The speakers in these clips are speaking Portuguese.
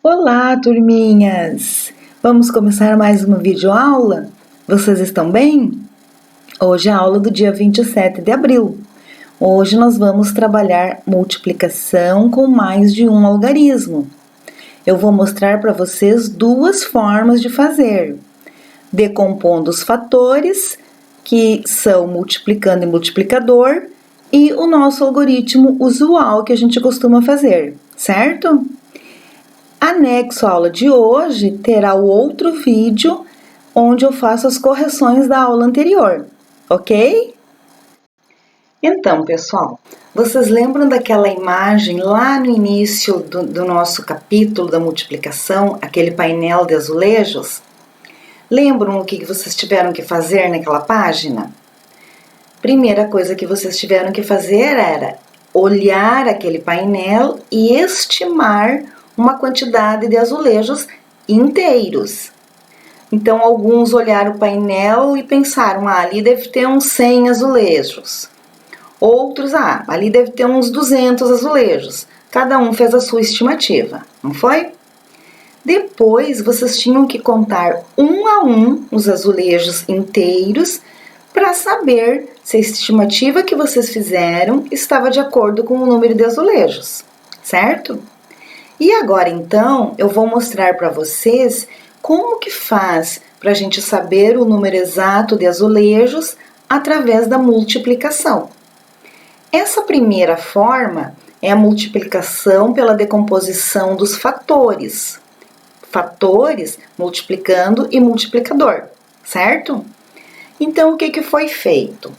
Olá, turminhas! Vamos começar mais uma videoaula? Vocês estão bem? Hoje é a aula do dia 27 de abril. Hoje nós vamos trabalhar multiplicação com mais de um algarismo. Eu vou mostrar para vocês duas formas de fazer. Decompondo os fatores, que são multiplicando e multiplicador, e o nosso algoritmo usual que a gente costuma fazer, certo? Anexo à aula de hoje terá o outro vídeo onde eu faço as correções da aula anterior, ok? Então, pessoal, vocês lembram daquela imagem lá no início do nosso capítulo da multiplicação, aquele painel de azulejos? Lembram o que vocês tiveram que fazer naquela página? Primeira coisa que vocês tiveram que fazer era olhar aquele painel e estimar uma quantidade de azulejos inteiros. Então, alguns olharam o painel e pensaram, ali deve ter uns 100 azulejos. Outros, ali deve ter uns 200 azulejos. Cada um fez a sua estimativa, não foi? Depois, vocês tinham que contar um a um os azulejos inteiros para saber se a estimativa que vocês fizeram estava de acordo com o número de azulejos, certo? E agora, então, eu vou mostrar para vocês como que faz para a gente saber o número exato de azulejos através da multiplicação. Essa primeira forma é a multiplicação pela decomposição dos fatores. Fatores multiplicando e multiplicador, certo? Então, o que foi feito?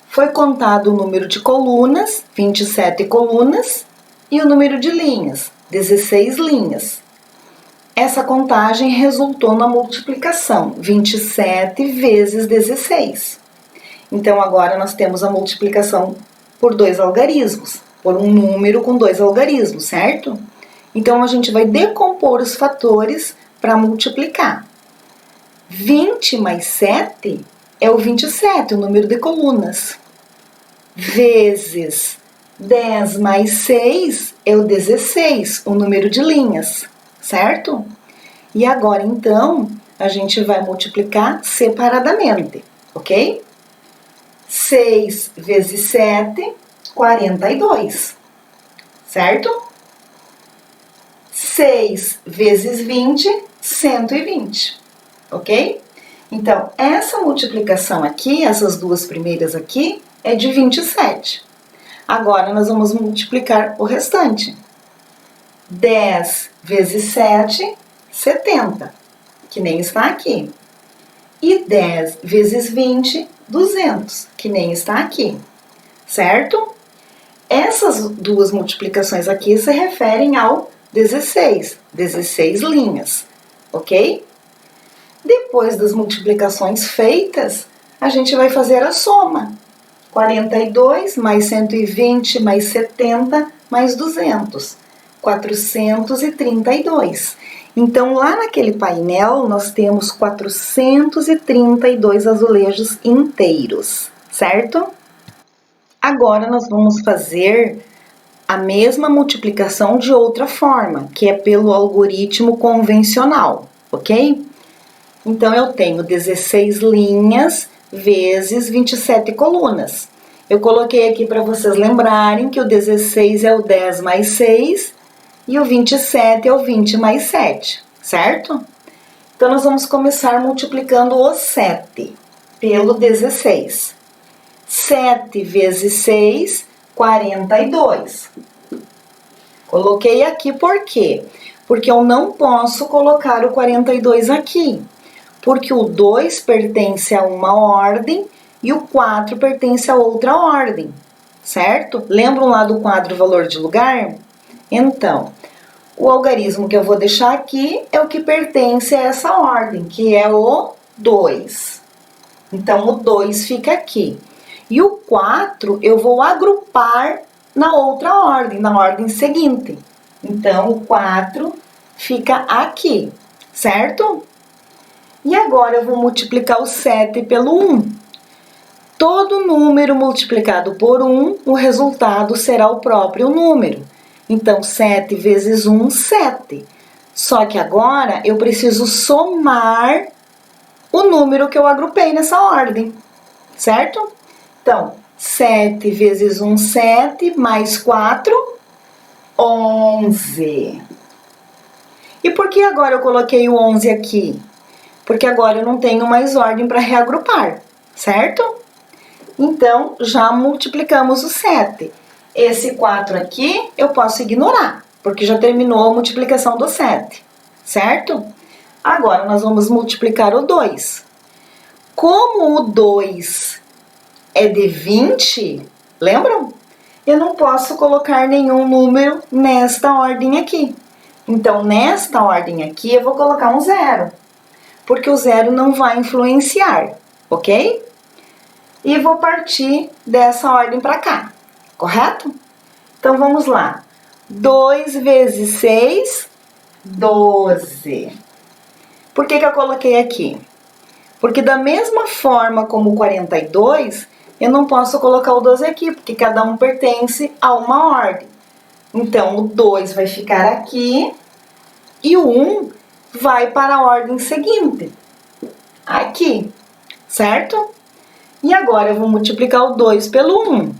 Foi contado o número de colunas, 27 colunas, e o número de linhas, 16 linhas. Essa contagem resultou na multiplicação, 27 vezes 16. Então, agora nós temos a multiplicação por dois algarismos, por um número com dois algarismos, certo? Então, a gente vai decompor os fatores para multiplicar. 20 mais 7 é o 27, o número de colunas, vezes 10 mais 6 é o 16, o número de linhas, certo? E agora, então, a gente vai multiplicar separadamente, ok? 6 vezes 7, 42, certo? 6 vezes 20, 120, ok? Então, essa multiplicação aqui, essas duas primeiras aqui, é de 27. Agora, nós vamos multiplicar o restante. 10 vezes 7, 70, que nem está aqui. E 10 vezes 20, 200, que nem está aqui, certo? Essas duas multiplicações aqui se referem ao 16 linhas, ok? Depois das multiplicações feitas, a gente vai fazer a soma. 42 mais 120 mais 70 mais 200, 432. Então, lá naquele painel, nós temos 432 azulejos inteiros, certo? Agora, nós vamos fazer a mesma multiplicação de outra forma, que é pelo algoritmo convencional, ok? Então, eu tenho 16 linhas vezes 27 colunas. Eu coloquei aqui para vocês lembrarem que o 16 é o 10 mais 6 e o 27 é o 20 mais 7, certo? Então, nós vamos começar multiplicando o 7 pelo 16. 7 vezes 6, 42. Coloquei aqui por quê? Porque eu não posso colocar o 42 aqui, porque o 2 pertence a uma ordem e o 4 pertence a outra ordem, certo? Lembram lá do quadro valor de lugar? Então, o algarismo que eu vou deixar aqui é o que pertence a essa ordem, que é o 2. Então, o 2 fica aqui. E o 4 eu vou agrupar na outra ordem, na ordem seguinte. Então, o 4 fica aqui, certo? E agora eu vou multiplicar o 7 pelo 1. Todo número multiplicado por 1, o resultado será o próprio número. Então, 7 vezes 1, 7. Só que agora eu preciso somar o número que eu agrupei nessa ordem, certo? Então, 7 vezes 1, 7, mais 4, 11. E por que agora eu coloquei o 11 aqui? Porque agora eu não tenho mais ordem para reagrupar, certo? Então, já multiplicamos o 7. Esse 4 aqui eu posso ignorar, porque já terminou a multiplicação do 7, certo? Agora, nós vamos multiplicar o 2. Como o 2 é de 20, lembram? Eu não posso colocar nenhum número nesta ordem aqui. Então, nesta ordem aqui, eu vou colocar um 0, porque o 0 não vai influenciar, ok? E vou partir dessa ordem para cá, correto? Então, vamos lá. 2 vezes 6, 12. Por que eu coloquei aqui? Porque da mesma forma como o 42, eu não posso colocar o 12 aqui, porque cada um pertence a uma ordem. Então, o 2 vai ficar aqui e o 1 vai para a ordem seguinte, aqui, certo? E agora eu vou multiplicar o 2 pelo 1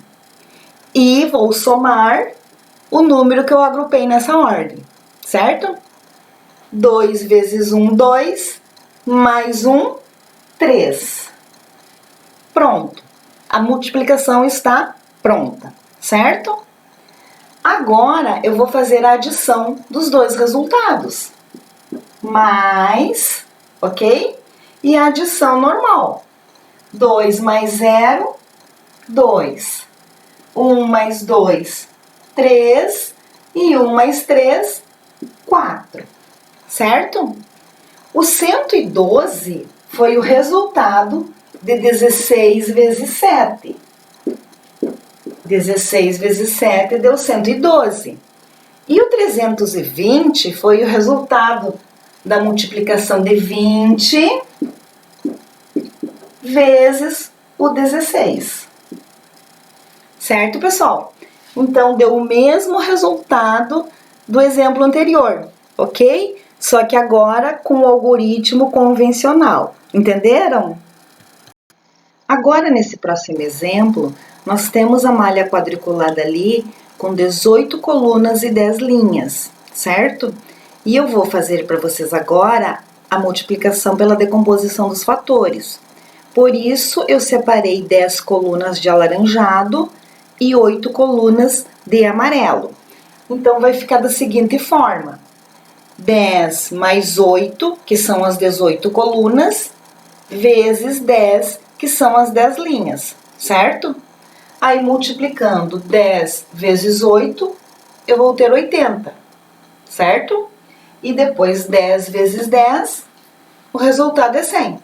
e vou somar o número que eu agrupei nessa ordem, certo? 2 vezes 1, 2, mais 1, 3. Pronto. A multiplicação está pronta, certo? Agora, eu vou fazer a adição dos dois resultados. Mais, ok? E a adição normal. 2 mais 0, 2. 1 mais 2, 3. E 1 mais 3, 4. Certo? O 112 foi o resultado de 16 vezes 7. 16 vezes 7 deu 112. E o 320 foi o resultado da multiplicação de 20 vezes o 16. Certo, pessoal? Então, deu o mesmo resultado do exemplo anterior, ok? Só que agora com o algoritmo convencional. Entenderam? Agora, nesse próximo exemplo, nós temos a malha quadriculada ali com 18 colunas e 10 linhas, certo? E eu vou fazer para vocês agora a multiplicação pela decomposição dos fatores. Por isso, eu separei 10 colunas de alaranjado e 8 colunas de amarelo. Então, vai ficar da seguinte forma: 10 mais 8, que são as 18 colunas, vezes 10, que são as 10 linhas, certo? Aí, multiplicando 10 vezes 8, eu vou ter 80, certo? E depois 10 vezes 10, o resultado é 100.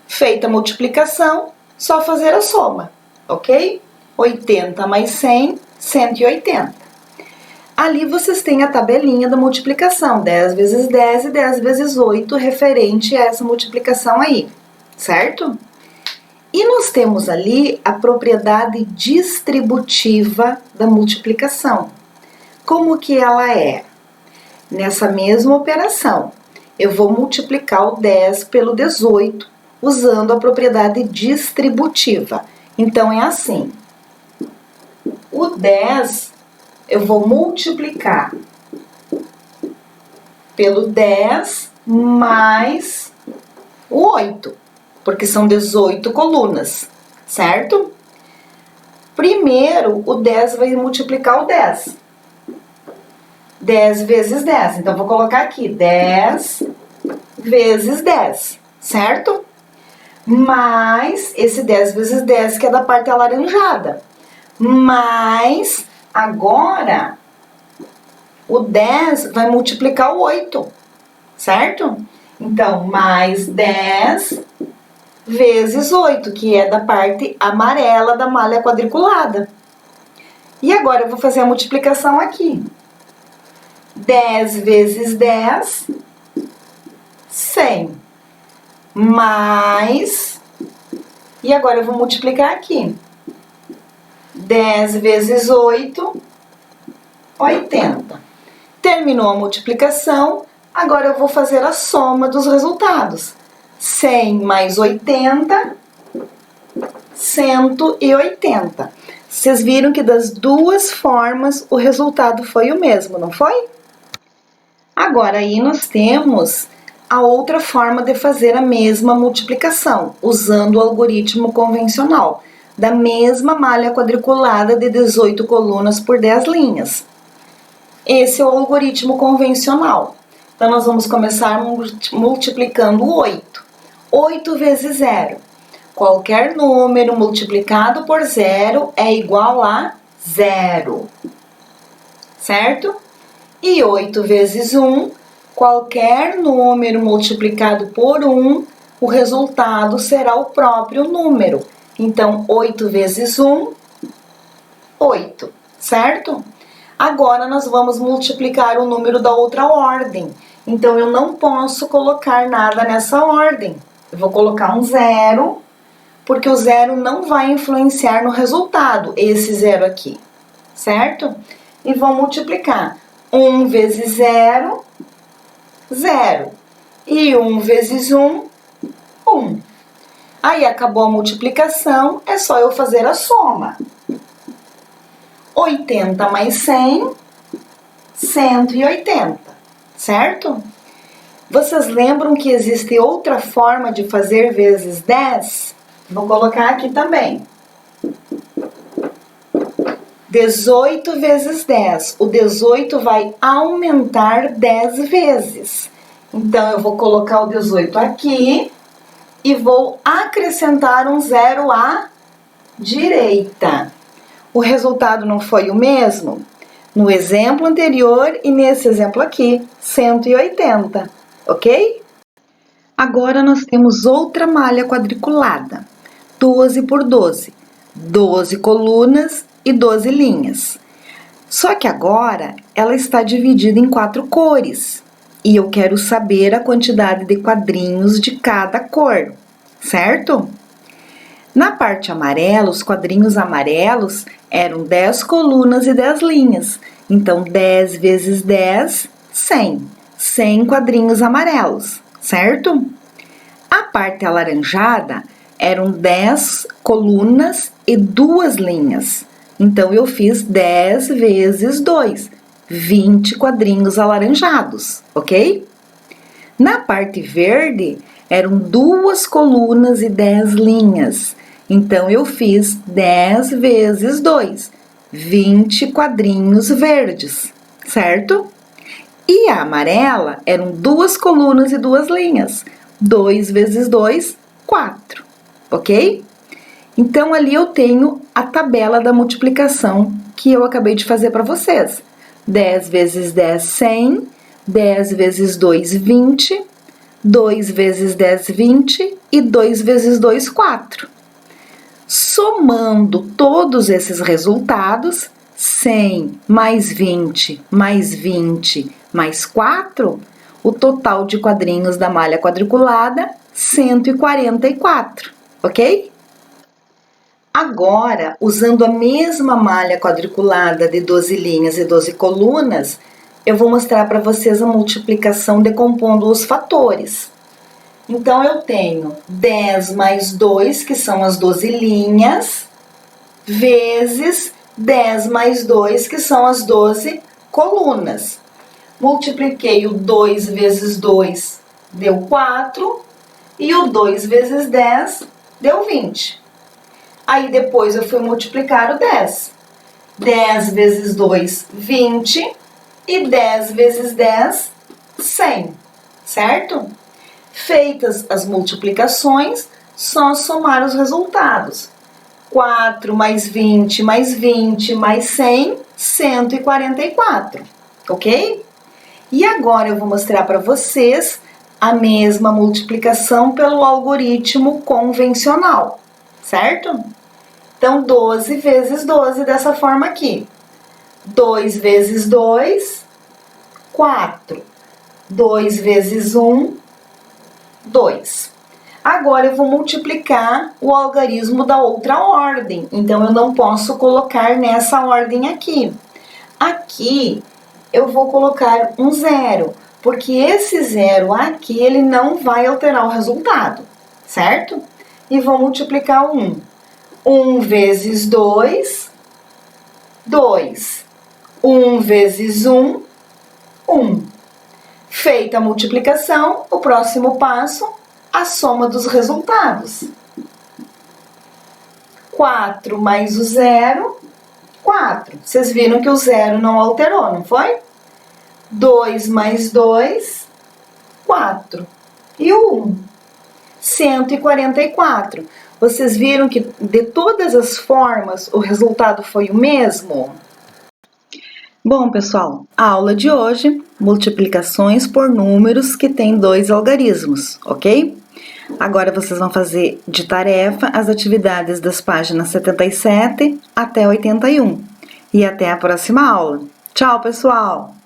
Feita a multiplicação, só fazer a soma, ok? 80 mais 100, 180. Ali vocês têm a tabelinha da multiplicação, 10 vezes 10 e 10 vezes 8, referente a essa multiplicação aí, certo? E nós temos ali a propriedade distributiva da multiplicação. Como que ela é? Nessa mesma operação, eu vou multiplicar o 10 pelo 18, usando a propriedade distributiva. Então, é assim. O 10, eu vou multiplicar pelo 10 mais o 8, porque são 18 colunas, certo? Primeiro, o 10 vai multiplicar o 10. 10 vezes 10. Então, vou colocar aqui 10 vezes 10, certo? Mais esse 10 vezes 10, que é da parte alaranjada. Mas, agora, o 10 vai multiplicar o 8, certo? Então, mais 10 vezes 8, que é da parte amarela da malha quadriculada. E agora eu vou fazer a multiplicação aqui. 10 vezes 10, 100. Mais, e agora eu vou multiplicar aqui. 10 vezes 8, 80. Terminou a multiplicação, Agora eu vou fazer a soma dos resultados. 100 mais 80, 180. Vocês viram que das duas formas o resultado foi o mesmo, não foi? Agora aí nós temos a outra forma de fazer a mesma multiplicação, usando o algoritmo convencional, da mesma malha quadriculada de 18 colunas por 10 linhas. Esse é o algoritmo convencional. Então, nós vamos começar multiplicando 8. 8 vezes 0. Qualquer número multiplicado por 0 é igual a 0. Certo? E 8 vezes 1, qualquer número multiplicado por 1, o resultado será o próprio número. Então, 8 vezes 1, 8. Certo? Agora, nós vamos multiplicar o número da outra ordem. Então, eu não posso colocar nada nessa ordem. Eu vou colocar um 0, porque o 0 não vai influenciar no resultado, esse 0 aqui, certo? E vou multiplicar. 1 vezes 0, 0. E 1 vezes 1, 1. Aí, acabou a multiplicação, é só eu fazer a soma. 80 mais 100, 180, certo? Vocês lembram que existe outra forma de fazer vezes 10? Vou colocar aqui também. 18 vezes 10. O 18 vai aumentar 10 vezes. Então, eu vou colocar o 18 aqui e vou acrescentar um 0 à direita. O resultado não foi o mesmo? No exemplo anterior e nesse exemplo aqui, 180, ok? Agora nós temos outra malha quadriculada, 12 por 12, 12 colunas e 12 linhas. Só que agora ela está dividida em 4 cores e eu quero saber a quantidade de quadrinhos de cada cor, certo? Na parte amarela, os quadrinhos amarelos eram 10 colunas e 10 linhas. Então, 10 vezes 10, 100. 100 quadrinhos amarelos, certo? A parte alaranjada eram 10 colunas e 2 linhas. Então, eu fiz 10 vezes 2, 20 quadrinhos alaranjados, ok? Na parte verde, eram 2 colunas e 10 linhas. Então, eu fiz 10 vezes 2, 20 quadrinhos verdes, certo? E a amarela eram 2 colunas e 2 linhas. 2 vezes 2, 4, ok? Então, ali eu tenho a tabela da multiplicação que eu acabei de fazer para vocês. 10 vezes 10, 100. 10 vezes 2, 20. 2 vezes 10, 20. E 2 vezes 2, 4. Somando todos esses resultados, 100 mais 20 mais 20 mais 4, o total de quadrinhos da malha quadriculada, 144, ok? Agora, usando a mesma malha quadriculada de 12 linhas e 12 colunas, eu vou mostrar para vocês a multiplicação decompondo os fatores. Então, eu tenho 10 mais 2, que são as 12 linhas, vezes 10 mais 2, que são as 12 colunas. Multipliquei o 2 vezes 2, deu 4, e o 2 vezes 10, deu 20. Aí, depois, eu fui multiplicar o 10. 10 vezes 2, 20, e 10 vezes 10, 100, certo? Feitas as multiplicações, só somar os resultados. 4 mais 20 mais 20 mais 100, 144, ok? E agora eu vou mostrar para vocês a mesma multiplicação pelo algoritmo convencional, certo? Então, 12 vezes 12 dessa forma aqui. 2 vezes 2, 4. 2 vezes 1, 2. Agora, eu vou multiplicar o algarismo da outra ordem. Então, eu não posso colocar nessa ordem aqui. Aqui, eu vou colocar um 0, porque esse zero aqui, ele não vai alterar o resultado, certo? E vou multiplicar o 1. 1 vezes 2, 2. 1 vezes 1, 1. Feita a multiplicação, o próximo passo, a soma dos resultados. 4 mais o 0, 4. Vocês viram que o 0 não alterou, não foi? 2 mais 2, 4. E o 1, 144. Vocês viram que de todas as formas o resultado foi o mesmo? Bom, pessoal, a aula de hoje, multiplicações por números que têm 2 algarismos, ok? Agora vocês vão fazer de tarefa as atividades das páginas 77 até 81. E até a próxima aula. Tchau, pessoal!